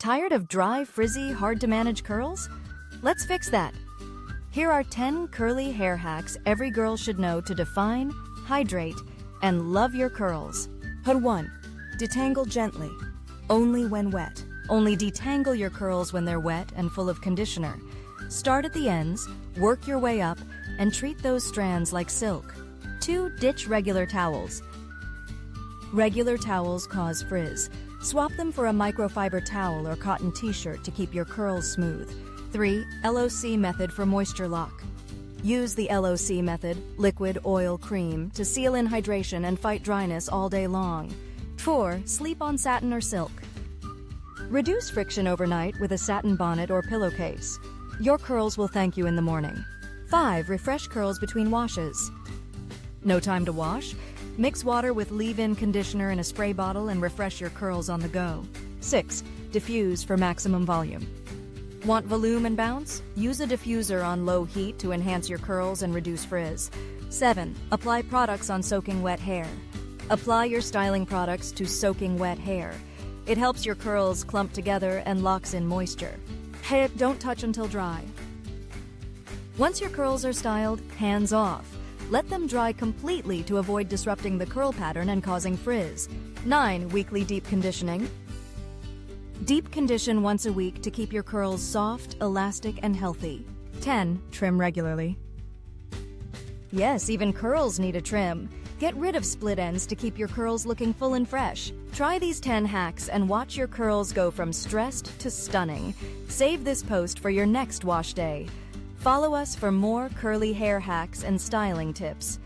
Tired of dry, frizzy, hard-to-manage curls? Let's fix that. Here are 10 curly hair hacks every girl should know to define, hydrate, and love your curls. Hood 1. Detangle gently, only when wet. Only detangle your curls when they're wet and full of conditioner. Start at the ends, work your way up, and treat those strands like silk. 2. Ditch regular towels. Regular towels cause frizz. Swap them for a microfiber towel or cotton t-shirt to keep your curls smooth. 3. LOC method for moisture lock. Use the LOC method, liquid, oil, cream, to seal in hydration and fight dryness all day long. 4. Sleep on satin or silk. Reduce friction overnight with a satin bonnet or pillowcase. Your curls will thank you in the morning. 5. Refresh curls between washes. No time to wash? Mix water with leave-in conditioner in a spray bottle and refresh your curls on the go. 6. Diffuse for maximum volume. Want volume and bounce? Use a diffuser on low heat to enhance your curls and reduce frizz. 7. Apply products on soaking wet hair. Apply your styling products to soaking wet hair. It helps your curls clump together and locks in moisture. Hair don't touch until dry. Once your curls are styled, hands off. Let them dry completely to avoid disrupting the curl pattern and causing frizz. 9. Weekly deep conditioning. Deep condition once a week to keep your curls soft, elastic, and healthy. 10. Trim regularly. Yes, even curls need a trim. Get rid of split ends to keep your curls looking full and fresh. Try these 10 hacks and watch your curls go from stressed to stunning. Save this post for your next wash day. Follow us for more curly hair hacks and styling tips.